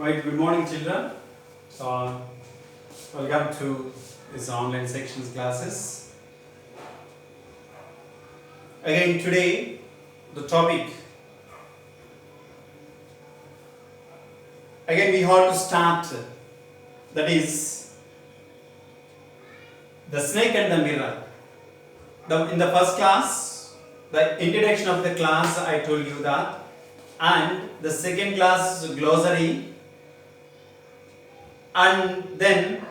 Right, good morning children. Welcome to this online sections classes. Again today the topic. Again we have to start, that is the snake and the mirror. In the first class, the introduction of the class I told you that, and the second class glossary, and then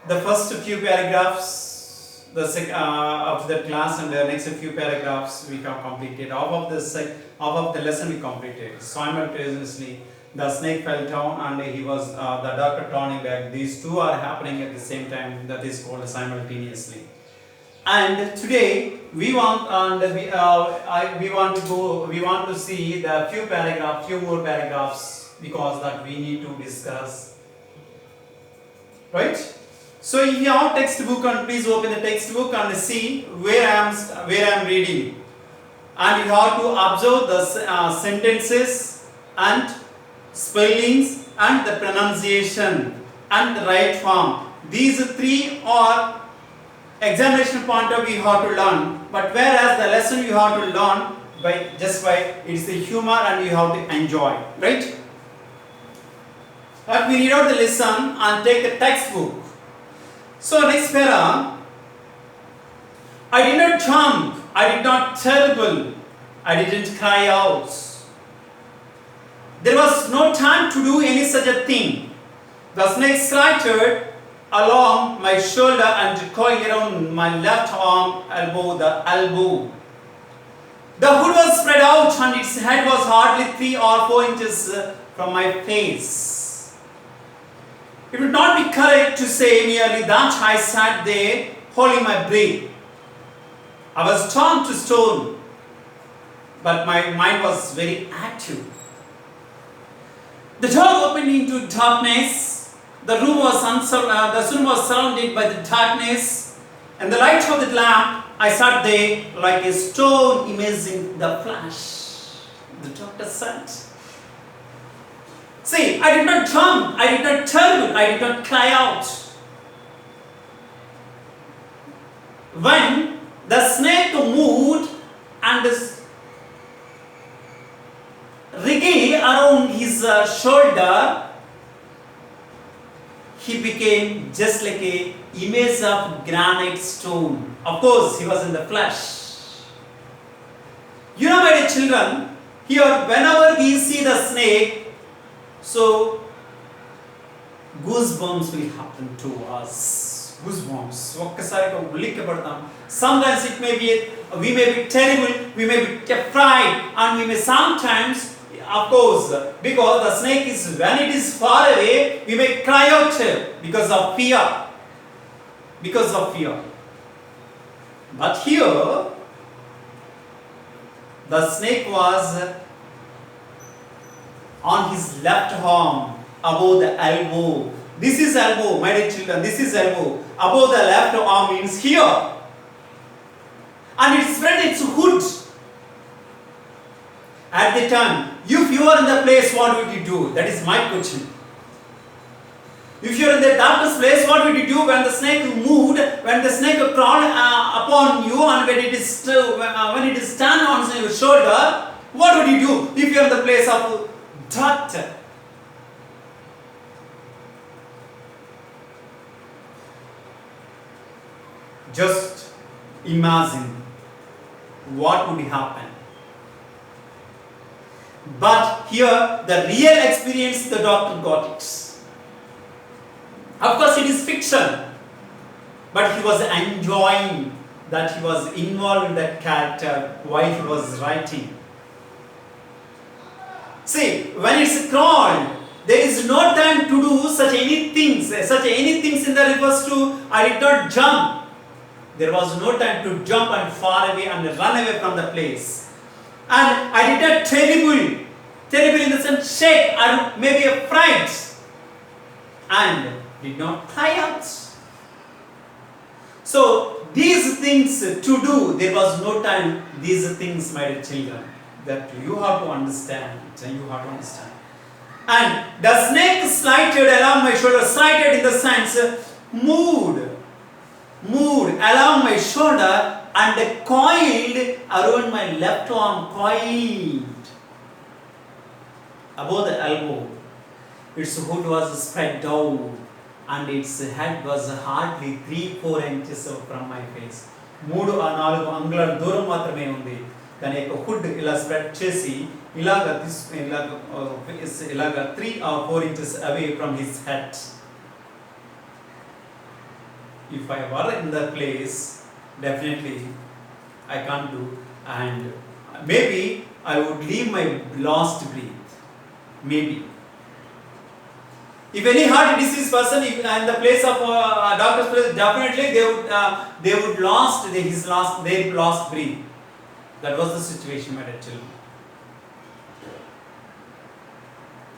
the first few paragraphs of the class and the next few paragraphs we have completed. Half of the lesson we completed. Simultaneously, the snake fell down and he was the doctor turning back. These two are happening at the same time. That is called simultaneously. And today we want to see the few more paragraphs, because that we need to discuss, right? So if you have textbook, and please open the textbook and see where I am reading, and you have to observe the sentences and spellings and the pronunciation and the right form. These three are examination point of view you have to learn, but whereas the lesson you have to learn by it's the humor and you have to enjoy, right? Let me read out the lesson and take the textbook. So next para. I did not jump, I did not terrible, I didn't cry out. There was no time to do any such a thing. The snake scratched along my shoulder and coiled around my left arm, the elbow. The hood was spread out and its head was hardly 3 or 4 inches from my face. It would not be correct to say merely that I sat there holding my breath. I was turned to stone, but my mind was very active. The door opened into darkness. The room was surrounded by the darkness, and the light of the lamp. I sat there like a stone imaging the flash. The doctor said. See, I did not jump, I did not turn, I did not cry out. When the snake moved and wriggled around his shoulder, he became just like a image of granite stone. Of course, he was in the flesh. You know, my dear children, here whenever we see the snake, so goosebumps will happen to us. Goosebumps. Sometimes we may be terrible, we may be afraid, and we may sometimes, of course, because the snake is, when it is far away, we may cry out because of fear. Because of fear. But here, the snake was on his left arm, above the elbow. This is elbow, my dear children, this is elbow. Above the left arm means here. And it spread its hood. At the time, if you are in the place, what would you do? That is my question. If you are in the darkest place, what would you do when the snake moved, when the snake crawled upon you, and when it is stand on your shoulder? What would you do if you are in the place of doctor? Just imagine what would happen. But here, the real experience, the doctor got it. Of course, it is fiction, but he was enjoying that he was involved in that character while he was writing. See, when it's crawled, there is no time to do such anything in the refers to I did not jump. There was no time to jump and far away and run away from the place. And I did not terrible in the sense shake or maybe afraid, and did not cry out. So these things to do, there was no time. These things, my dear children, That you have to understand. And the snake slided along my shoulder. Slided in the sense, moved along my shoulder and coiled around my left arm. Coiled above the elbow. Its hood was spread out and its head was hardly 3-4 inches from my face. 3-4 అంగుళాల దూరం మాత్రమే ఉంది. దాని యొక్క hood ఇలా spread చేసి ఇలాగా 3 or 4 inches away from his head. If I were in the place, definitely I can't do, and maybe I would leave my last breath. Maybe. If any heart disease person in the place of doctor's place, definitely they would their last breath. That was the situation, my dear children.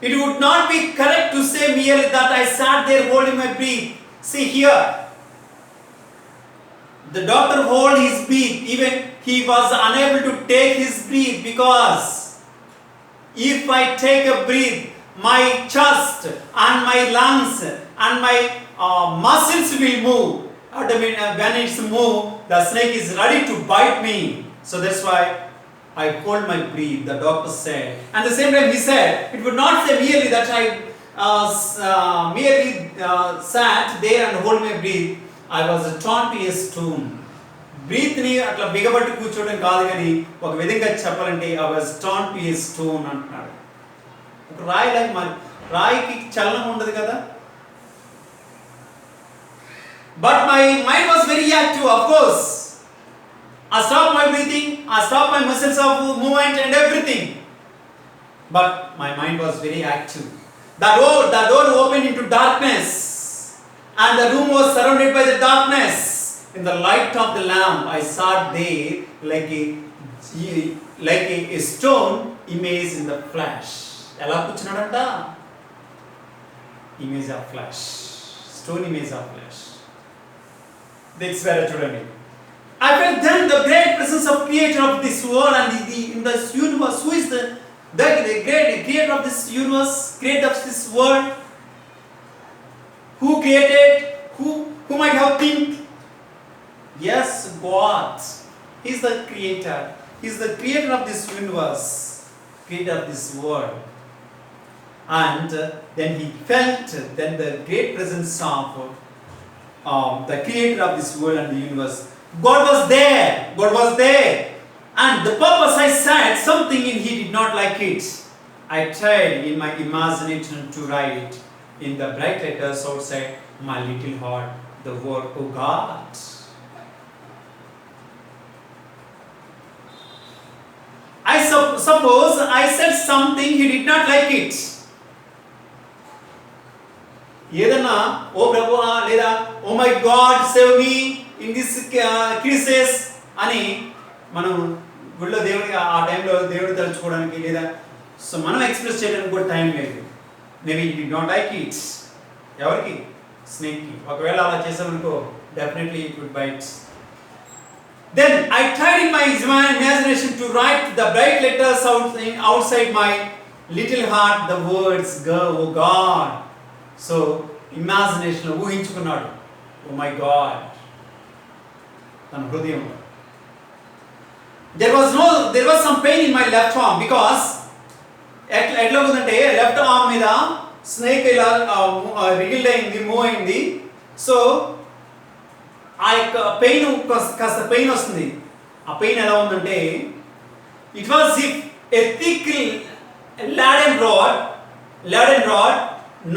It would not be correct to say merely that I sat there holding my breath. See here, the doctor hold his breath. Even he was unable to take his breath, because if I take a breath, my chest and my lungs and my muscles will move. When it's moved, the snake is ready to bite me. So that's why I hold my breath, the doctor said. And the same time he said, it would not say merely that I sat there and hold my breath. I was torn to a stone. బ్రీత్ని అట్లా బిగబట్టి కూర్చోవడం కాదు, కానీ ఒక విధంగా చెప్పాలంటే I was torn to a stone అంటున్నాడు. ఒక రాయిలాగా మరి రాయికి చలనం ఉండదు కదా. But my mind was very active, of course. I stopped my breathing, I stopped my muscles of movement and everything. But my mind was very active. The door opened into darkness, and the room was surrounded by the darkness. In the light of the lamp, I sat there like a stone image in the flesh. ఎలా కూర్చున్నాడంట? Image of flesh, stone image of flesh. Next వేరే చూడండి. I felt then the great presence of creator of this world and in this universe. Who is the great creator of this universe, creator of this world? Who created? Who might have think? Yes, God. He is the creator. He is the creator of this universe, creator of this world. And then he felt then the great presence of the creator of this world and the universe. God was there. And the purpose I said something and he did not like it. I tried in my imagination to write in the bright letters outside my little heart the word, oh God. I suppose I said something he did not like it. ఏదన్నా ఓ ప్రభువా లేదా oh my God save me in this crisis అని మనం గుళ్ళో దేవుడికి ఆ టైంలో దేవుడు తలుచుకోవడానికి లేదా సో మనం ఎక్స్ప్రెస్ చేయడానికి కూడా టైం లేదు. Maybe you did not like it. ఎవరికి? స్నేక్కి. ఒకవేళ అలా చేసామనుకో definitely it would bite. Then I tried in my imagination to write the bright letters outside my little heart the words, oh God. So imagination lo ఊహించుకున్నాడు. Oh my God. తన హృదయంలో. There was some pain in my left arm because ఎట్లా ఉందంటే left arm మీద snake ఇలా రిగిల్డ్ అయింది, move అయింది. So ఆ యొక్క పెయిన్ కాస్త పెయిన్ వస్తుంది. ఆ పెయిన్ ఎలా ఉందంటే it was if a thick leaden rod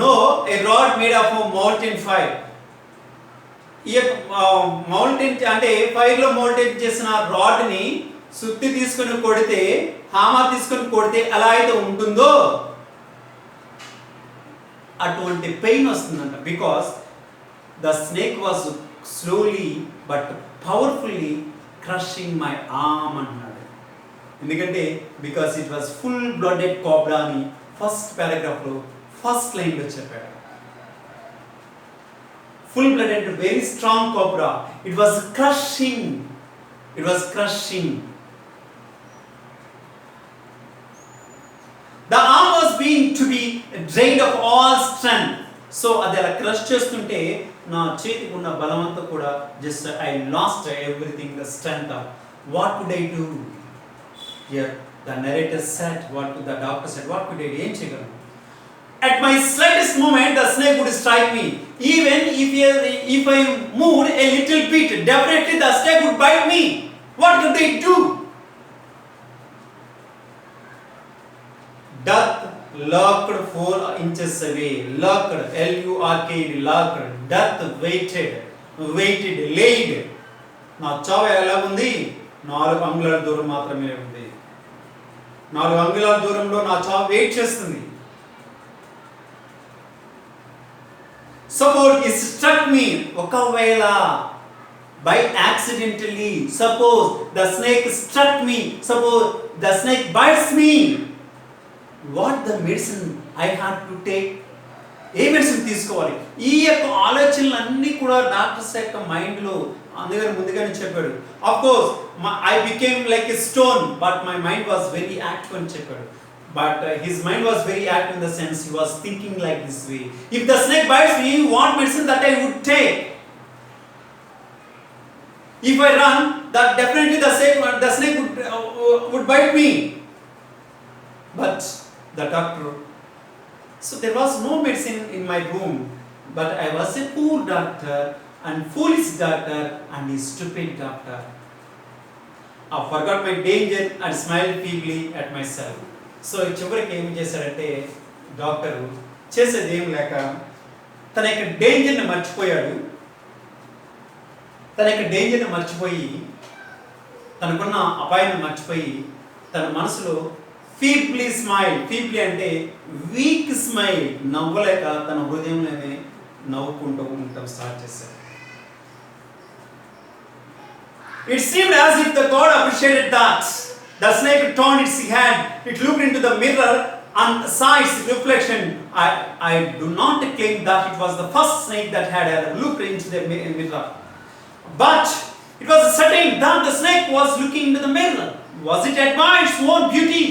no a rod made of molten fire. ఈ మౌల్టెన్ అంటే ఫైర్లో మౌల్టెన్ చేసిన రాడ్ని సుత్తి తీసుకొని కొడితే, హామర్ తీసుకొని కొడితే ఎలా అయితే ఉంటుందో అటువంటి పెయిన్ వస్తుందంట. Because the snake was slowly but powerfully crushing my arm అన్నాడు. ఎందుకంటే because it was full blooded cobra అని ఫస్ట్ పారాగ్రాఫ్లో ఫస్ట్ లైన్లో చెప్పాడు. Full blooded very strong cobra. It was crushing. to be drained of all strength. So అది అలా crush చేస్తుంటే నా చేతికి ఉన్న బలమంతా కూడా just I lost everything the strength. What could I do? Here the narrator said, what the doctor said, what could I do? ఏం చేయగలను? At my slightest moment, the snake would strike me. Even if I moved a little bit, definitely the snake would bite me. What could they do? Death lurked 4 inches away. Lurked, L-U-R-K-E-D, lurked. Death waited, laid. నా చావు ఎలా ఉంది? 4 అంగుళాల దూరం మాత్రమే ఉంది. 4 అంగుళాల దూరంలో నా చావు వెయిట్ చేస్తుంది. Suppose it struck me, ఒకవేళ by accidentally, suppose the snake struck me, suppose the snake bites me, what the medicine I had to take? A medicine తీసుకోవాలి? ఈ యొక్క ఆలోచనలన్నీ కూడా డాక్టర్స్ యొక్క మైండ్లో అందుకని ముందుగానే చెప్పాడు. Of course, I became like a stone, but my mind was very active అని చెప్పాడు. But his mind was very active in the sense he was thinking like this way. If the snake bites me, what medicine that I would take? If I run, that definitely the snake would bite me. But the doctor, so there was no medicine in my room, but I was a poor doctor and foolish doctor and a stupid doctor. I forgot my danger and smiled feebly at myself. So చివరికి ఏం చేశాడంటే doctor చేసేది ఏం లేక తన యొక్క డేంజర్ని మర్చిపోయాడు. మర్చిపోయి తనకున్న అపాయాన్ని మర్చిపోయి తన మనసులో ఫీబ్లీ స్మైల్, ఫీబ్లీ అంటే వీక్ స్మైల్, నవ్వలేక తన హృదయంలోనే నవ్వుకుంటూ ఉండటం స్టార్ట్ చేశాడు. It seemed as if the God appreciated that. The snake turned its head, it looked into the mirror and saw its reflection. I do not claim that it was the first snake that had ever looked into the mirror. But it was certain that the snake was looking into the mirror. Was it admiring its own beauty?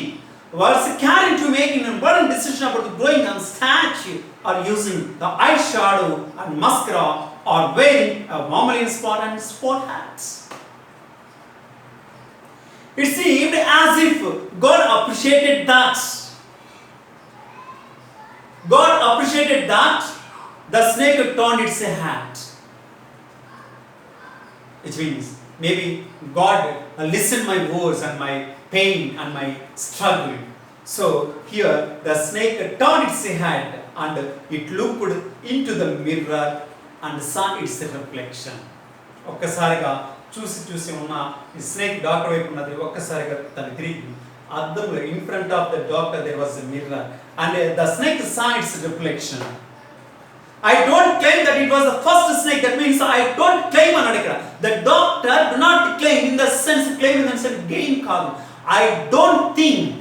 Was it caring to make an important decision about the growing on statue, or using the eyeshadow and mascara, or wearing a vermilion spot and sport hats? It seemed as if God appreciated that. The snake turned its head. Which means maybe God listened my words and my pain and my struggle. So here the snake turned its head and it looked into the mirror and saw its reflection. ఒక్కసారిగా చూసి ఉన్న ఈ snake doctor వైపు ఉన్నది. ఒక్కసారిగా తను తిరిగి అద్దంలో in front of the doctor there was a mirror and the snake saw its reflection. I don't claim that it was the first snake. That means I don't claim అన్నాడు ఇక్కడ. The doctor do not claim in the sense gain కాదు. I don't think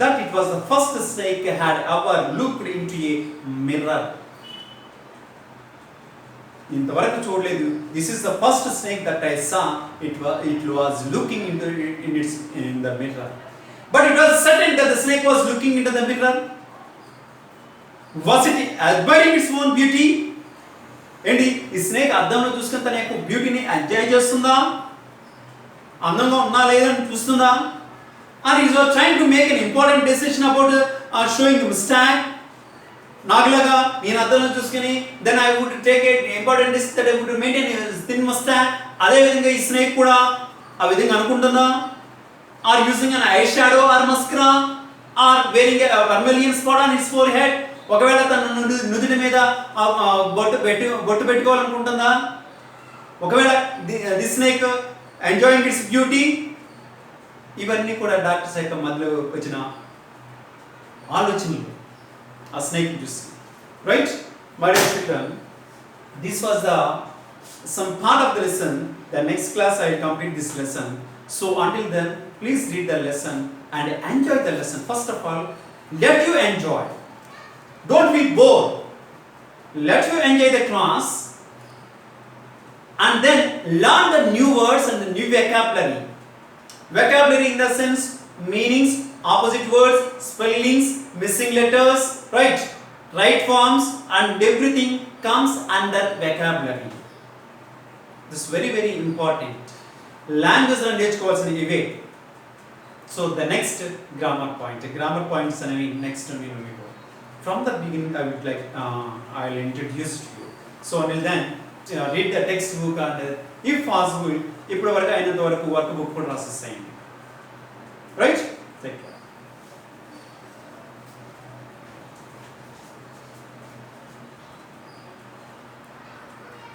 that it was the first snake had ever looked into a mirror. ఇంతవరకు చూడలేదు. This is the first snake that I saw. It was looking in the mirror. But it was certain that the snake was looking into the mirror. Was it admiring its own beauty? ఏంటి ఈ snake అద్దంలో చూసుకుని తన యొక్క బ్యూటీని enjoy చేస్తుందా? అందంగా ఉన్నా లేదని చూస్తుందా? Or it was trying to make an important decision about showing the mistake? నాకులాగా నేను అద్దంలో చూసుకుని then I would take an important decision that I would maintain a thin mustache. అదే విధంగా ఈ స్నేక్ కూడా ఆ విధంగా అనుకుంటుందా? Or using an eyeshadow or mascara or wearing a vermilion spot on its forehead? ఒకవేళ తన నుదుటి మీద బొట్టు పెట్టుకోవాలనుకుంటుందా? ఒకవేళ the snake enjoying it's beauty? ఇవన్నీ కూడా డాక్టర్స్ యొక్క మధ్యలో వచ్చిన ఆలోచనలు ఆ స్నేక్ చూసి. Right my dear children, this was the some part of the lesson. The next class I will complete this lesson. So until then, please read the lesson and enjoy the lesson. First of all, let you enjoy. Don't be bored. Let you enjoy the class and then learn the new words and the new vocabulary. Vocabulary in the sense meanings, opposite words, spellings, missing letters, right? Right forms and everything comes under vocabulary. This is very very important. Language and నేర్చుకోవాల్సిన ఇవే. So the next grammar points అనేవి next నేను మీకు from the beginning I would like I will introduce to you. So until then read the textbook and if possible ఇప్పటి వరకు అయినంత వరకు work book కూడా రాసేసేయండి. Right?